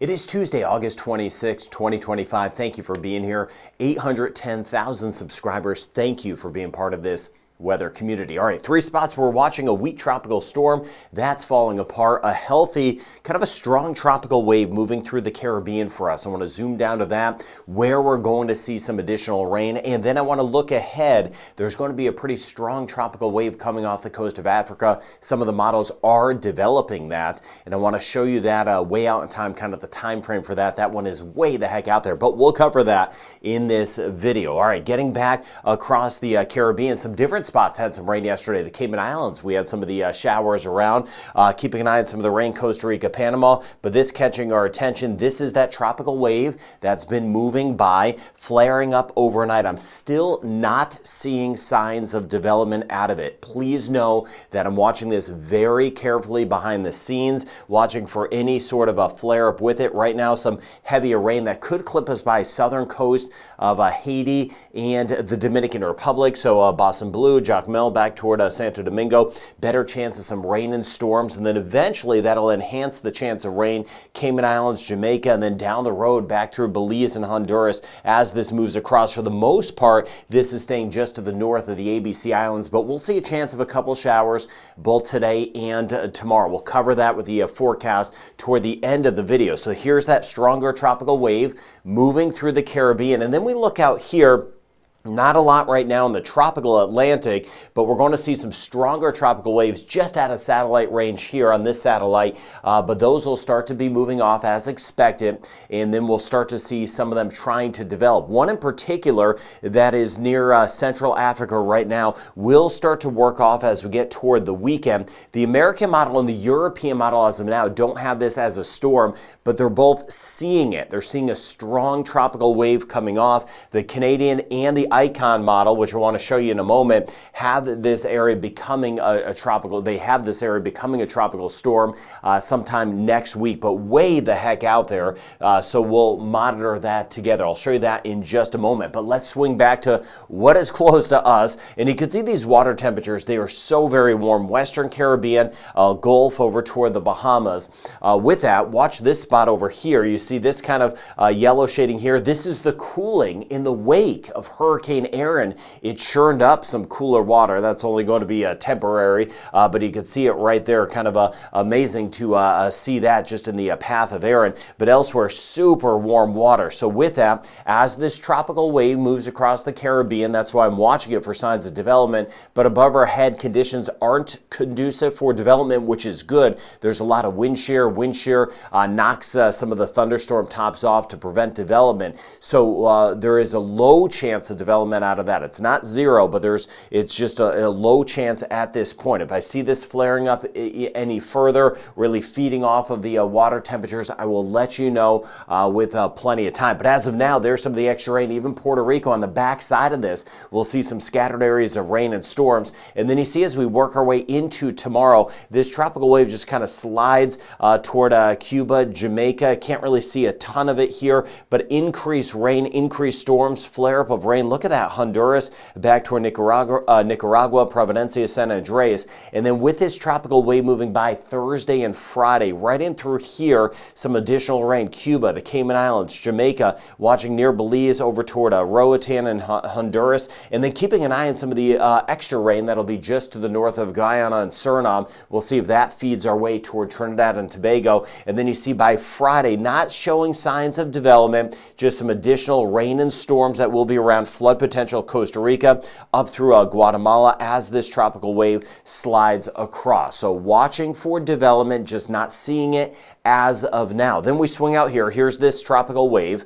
It is Tuesday, August 26, 2025. Thank you for being here. 810,000 subscribers. Thank you for being part of this weather community. All right, three spots. We're watching a weak tropical storm that's falling apart. A healthy, kind of a strong tropical wave moving through the Caribbean for us. I want to zoom down to that, where we're going to see some additional rain. And then I want to look ahead. There's going to be a pretty strong tropical wave coming off the coast of Africa. Some of the models are developing that. And I want to show you that way out in time, kind of the time frame for that. That one is way the heck out there, but we'll cover that in this video. All right, getting back across the Caribbean, some different spots had some rain yesterday. The Cayman Islands, we had some of the showers around. Keeping an eye on some of the rain, Costa Rica, Panama, but this catching our attention. This is that tropical wave that's been moving by, flaring up overnight. I'm still not seeing signs of development out of it. Please know that I'm watching this very carefully behind the scenes, watching for any sort of a flare up with it. Right now, some heavier rain that could clip us by southern coast of Haiti and the Dominican Republic. So Boston Blue, Jacmel back toward Santo Domingo, better chance of some rain and storms, and then eventually that'll enhance the chance of rain. Cayman Islands, Jamaica, and then down the road back through Belize and Honduras as this moves across. For the most part, this is staying just to the north of the ABC Islands, but we'll see a chance of a couple showers both today and tomorrow. We'll cover that with the forecast toward the end of the video. So here's that stronger tropical wave moving through the Caribbean, and then we look out here. Not a lot right now in the tropical Atlantic, but we're going to see some stronger tropical waves just out of satellite range here on this satellite, but those will start to be moving off as expected, and then we'll start to see some of them trying to develop. One in particular that is near Central Africa right now will start to work off as we get toward the weekend. The American model and the European model as of now don't have this as a storm, but they're both seeing it. They're seeing a strong tropical wave coming off. The Canadian and the Icon model, which I want to show you in a moment, have this area becoming a tropical. They have this area becoming a tropical storm sometime next week, but way the heck out there. So we'll monitor that together. I'll show you that in just a moment. But let's swing back to what is close to us, and you can see these water temperatures. They are so very warm. Western Caribbean, Gulf over toward the Bahamas. With that, watch this spot over here. You see this kind of yellow shading here. This is the cooling in the wake of Hurricane Aaron. It churned up some cooler water. That's only going to be temporary, but you can see it right there. Kind of amazing to see that just in the path of Aaron, but elsewhere super warm water. So with that, as this tropical wave moves across the Caribbean, that's why I'm watching it for signs of development, but above our head conditions aren't conducive for development, which is good. There's a lot of wind shear. Wind shear knocks some of the thunderstorm tops off to prevent development. So there is a low chance of development out of that. It's not zero, but it's just a low chance at this point. If I see this flaring up any further, really feeding off of the water temperatures, I will let you know with plenty of time. But as of now, there's some of the extra rain. Even Puerto Rico on the back side of this, we'll see some scattered areas of rain and storms. And then you see as we work our way into tomorrow, this tropical wave just kind of slides toward Cuba, Jamaica. Can't really see a ton of it here, but increased rain, increased storms, flare up of rain. Look at that, Honduras back toward Nicaragua, Providencia, San Andreas. And then with this tropical wave moving by Thursday and Friday, right in through here, some additional rain. Cuba, the Cayman Islands, Jamaica, watching near Belize over toward Roatan and Honduras, and then keeping an eye on some of the extra rain that'll be just to the north of Guyana and Suriname. We'll see if that feeds our way toward Trinidad and Tobago. And then you see by Friday, not showing signs of development, just some additional rain and storms that will be around, flood potential Costa Rica up through Guatemala as this tropical wave slides across. So watching for development, just not seeing it as of now. Then we swing out here. Here's this tropical wave.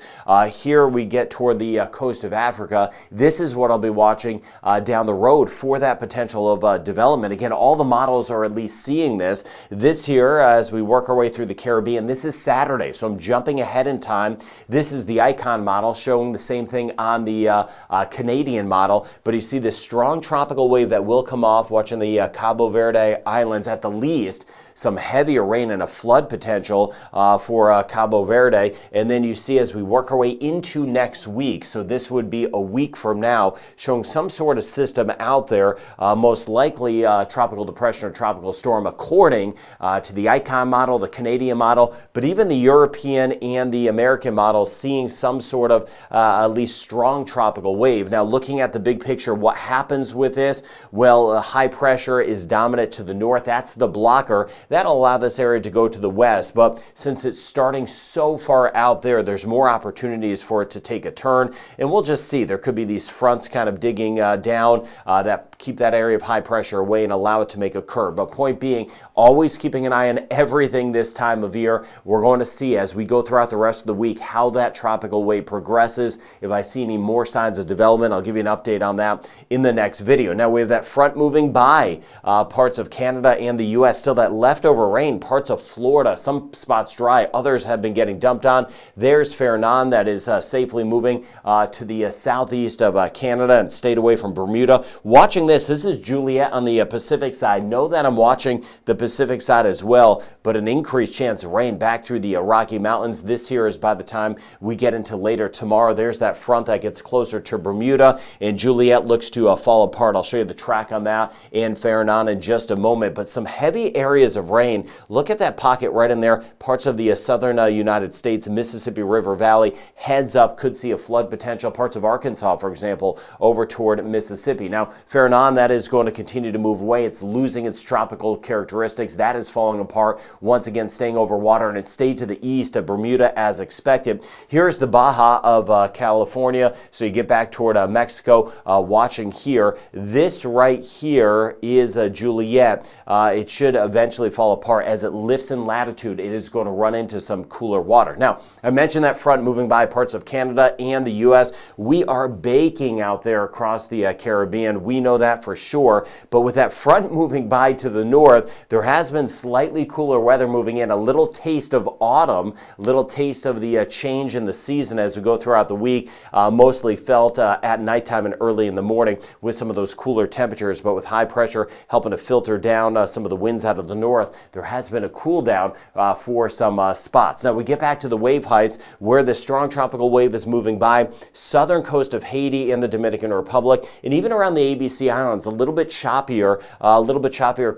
Here we get toward the coast of Africa. This is what I'll be watching down the road for that potential of development. Again, all the models are at least seeing this. This here, as we work our way through the Caribbean, this is Saturday, so I'm jumping ahead in time. This is the Icon model showing the same thing on the Canadian model, but you see this strong tropical wave that will come off, watching the Cabo Verde Islands at the least some heavier rain and a flood potential for Cabo Verde. And then you see as we work our way into next week, so this would be a week from now, showing some sort of system out there, most likely tropical depression or tropical storm, according to the ICON model, the Canadian model, but even the European and the American models seeing some sort of at least strong tropical wave. Now, looking at the big picture, what happens with this? Well, high pressure is dominant to the north. That's the blocker. That'll allow this area to go to the west. But since it's starting so far out there, there's more opportunities for it to take a turn. And we'll just see. There could be these fronts kind of digging down that keep that area of high pressure away and allow it to make a curve. But point being, always keeping an eye on everything this time of year. We're going to see as we go throughout the rest of the week how that tropical wave progresses. If I see any more signs of development, I'll give you an update on that in the next video. Now we have that front moving by parts of Canada and the U.S. Still that leftover rain, parts of Florida, some spots dry, others have been getting dumped on. There's Fernan that is safely moving to the southeast of Canada and stayed away from Bermuda. Watching this is Juliet on the Pacific side. Know that I'm watching the Pacific side as well, but an increased chance of rain back through the Rocky Mountains. This here is by the time we get into later tomorrow. There's that front that gets closer to Bermuda, and Juliet looks to fall apart. I'll show you the track on that and Fernan in just a moment, but some heavy areas of rain. Look at that pocket right in there. Parts of the southern United States, Mississippi River Valley, heads up, could see a flood potential. Parts of Arkansas, for example, over toward Mississippi. Now, Fernan, that is going to continue to move away. It's losing its tropical characteristics. That is falling apart. Once again, staying over water, and it stayed to the east of Bermuda as expected. Here's the Baja of California. So you get back toward Mexico, watching here. This right here is Juliet. It should eventually fall apart as it lifts in latitude. It is going to run into some cooler water. Now, I mentioned that front moving by parts of Canada and the U.S. We are baking out there across the Caribbean. We know that for sure. But with that front moving by to the north, there has been slightly cooler weather moving in, a little taste of autumn, a little taste of the change in the season as we go throughout the week, mostly felt at nighttime and early in the morning with some of those cooler temperatures, but with high pressure helping to filter down some of the winds out of the north, there has been a cool down for some spots. Now we get back to the wave heights where the strong tropical wave is moving by, southern coast of Haiti and the Dominican Republic, and even around the ABC Islands, a little bit choppier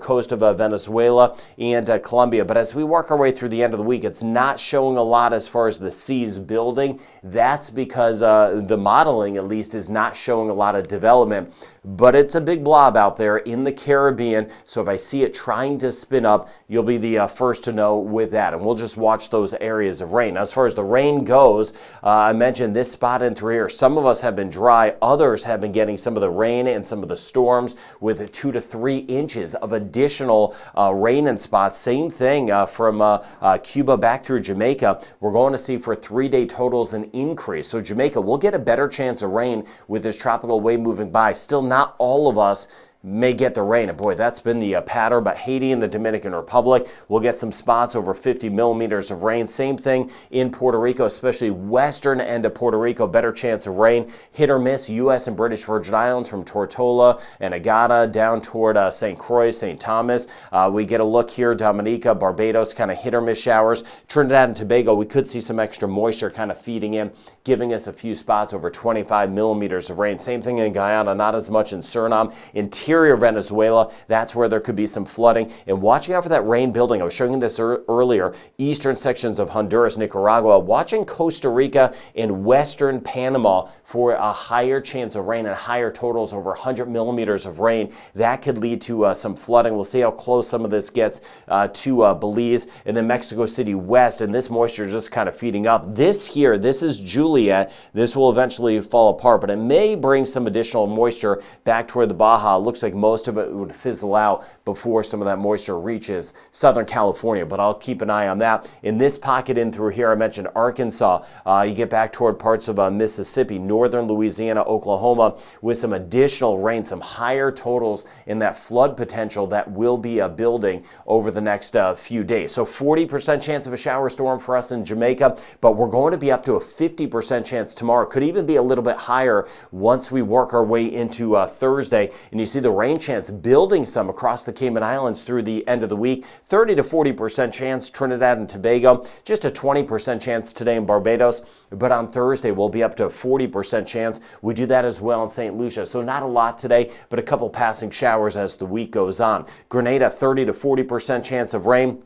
coast of Venezuela and Colombia. But as we work our way through the end of the week, it's not showing a lot as far as the seas building. That's because the modeling, at least, is not showing a lot of development. But it's a big blob out there in the Caribbean, so if I see it trying to spin up, you'll be the first to know with that, and we'll just watch those areas of rain. As far as the rain goes, I mentioned this spot in through here. Some of us have been dry, others have been getting some of the rain and some of the storms with 2 to 3 inches of additional rain in spots. Same thing from Cuba back through Jamaica. We're going to see for 3-day totals an increase. So Jamaica will get a better chance of rain with this tropical wave moving by. Still not all of us may get the rain. And boy, that's been the pattern. But Haiti and the Dominican Republic will get some spots over 50 millimeters of rain. Same thing in Puerto Rico, especially western end of Puerto Rico. Better chance of rain. Hit or miss U.S. and British Virgin Islands from Tortola and Agata down toward St. Croix, St. Thomas. We get a look here. Dominica, Barbados, kind of hit or miss showers. Trinidad and Tobago, we could see some extra moisture kind of feeding in, giving us a few spots over 25 millimeters of rain. Same thing in Guyana, not as much in Suriname. Interior Venezuela, that's where there could be some flooding. And watching out for that rain building. I was showing you this earlier. Eastern sections of Honduras, Nicaragua. Watching Costa Rica and western Panama for a higher chance of rain and higher totals over 100 millimeters of rain. That could lead to some flooding. We'll see how close some of this gets to Belize. And then Mexico City west. And this moisture is just kind of feeding up. This here, this is Juliet. This will eventually fall apart, but it may bring some additional moisture back toward the Baja. It looks like most of it would fizzle out before some of that moisture reaches Southern California, but I'll keep an eye on that. In this pocket in through here, I mentioned Arkansas. You get back toward parts of Mississippi, northern Louisiana, Oklahoma, with some additional rain, some higher totals in that flood potential that will be building over the next few days. So 40% chance of a shower storm for us in Jamaica, but we're going to be up to a 50% chance tomorrow. Could even be a little bit higher once we work our way into Thursday. And you see the the rain chance building some across the Cayman Islands through the end of the week. 30 to 40% chance Trinidad and Tobago, just a 20% chance today in Barbados, but on Thursday we'll be up to a 40% chance. We do that as well in St. Lucia, so not a lot today, but a couple passing showers as the week goes on. Grenada, 30 to 40% chance of rain.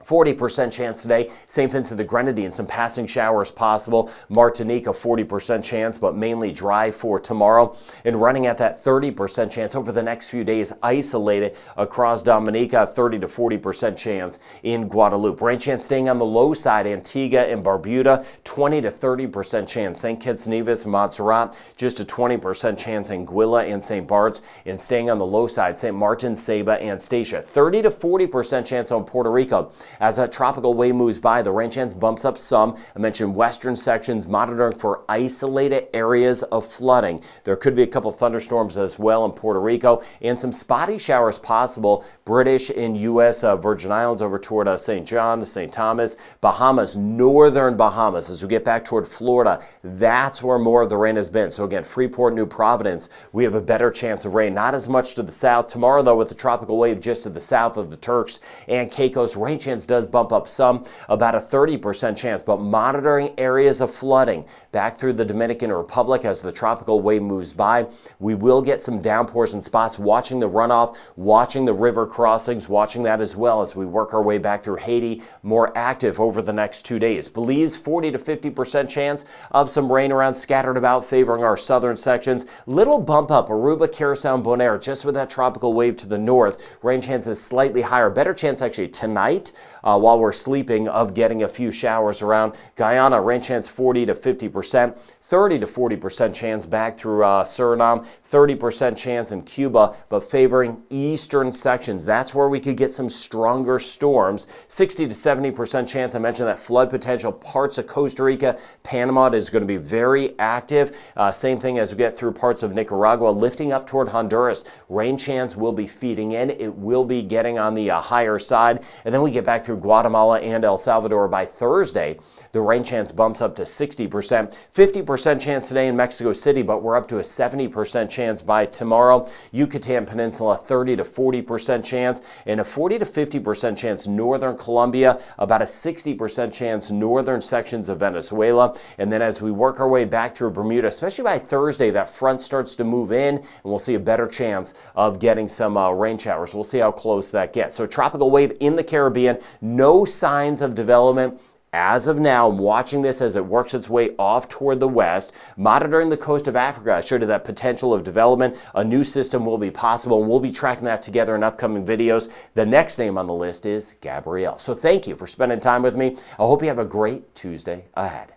40% chance today. St. Vincent the Grenadines, some passing showers possible. Martinique, a 40% chance, but mainly dry for tomorrow. And running at that 30% chance over the next few days, isolated across Dominica, 30 to 40% chance in Guadeloupe. Rain chance staying on the low side, Antigua and Barbuda, 20 to 30% chance. St. Kitts, Nevis, Montserrat, just a 20% chance. Anguilla and St. Bart's. And staying on the low side, St. Martin, Saba, and Statia. 30 to 40% chance on Puerto Rico. As a tropical wave moves by, the rain chance bumps up some. I mentioned western sections, monitoring for isolated areas of flooding. There could be a couple thunderstorms as well in Puerto Rico, and some spotty showers possible. British and U.S. Virgin Islands over toward St. John, St. Thomas, Bahamas, northern Bahamas. As we get back toward Florida, that's where more of the rain has been. So again, Freeport, New Providence, we have a better chance of rain. Not as much to the south. Tomorrow, though, with the tropical wave just to the south of the Turks and Caicos, rain chance does bump up some, about a 30% chance, but monitoring areas of flooding back through the Dominican Republic as the tropical wave moves by. We will get some downpours in spots, watching the runoff, watching the river crossings, watching that as well as we work our way back through Haiti, more active over the next 2 days. Belize, 40 to 50% chance of some rain around scattered about, favoring our southern sections. Little bump up, Aruba, Curacao, and Bonaire, just with that tropical wave to the north. Rain chance is slightly higher. Better chance actually tonight while we're sleeping of getting a few showers around. Guyana, rain chance 40 to 50%, 30 to 40% chance back through Suriname, 30% chance in Cuba, but favoring eastern sections. That's where we could get some stronger storms. 60 to 70% chance. I mentioned that flood potential. Parts of Costa Rica, Panama is going to be very active. Same thing as we get through parts of Nicaragua, lifting up toward Honduras. Rain chance will be feeding in. It will be getting on the higher side. And then we get back through Guatemala and El Salvador by Thursday. The rain chance bumps up to 60%. 50% chance today in Mexico City, but we're up to a 70% chance by tomorrow. Yucatan Peninsula, 30 to 40% chance, and a 40 to 50% chance northern Colombia, about a 60% chance northern sections of Venezuela. And then as we work our way back through Bermuda, especially by Thursday, that front starts to move in, and we'll see a better chance of getting some rain showers. We'll see how close that gets. So tropical wave in the Caribbean, no signs of development. As of now, I'm watching this as it works its way off toward the west, monitoring the coast of Africa. I showed you that potential of development. A new system will be possible, and we'll be tracking that together in upcoming videos. The next name on the list is Gabrielle. So thank you for spending time with me. I hope you have a great Tuesday ahead.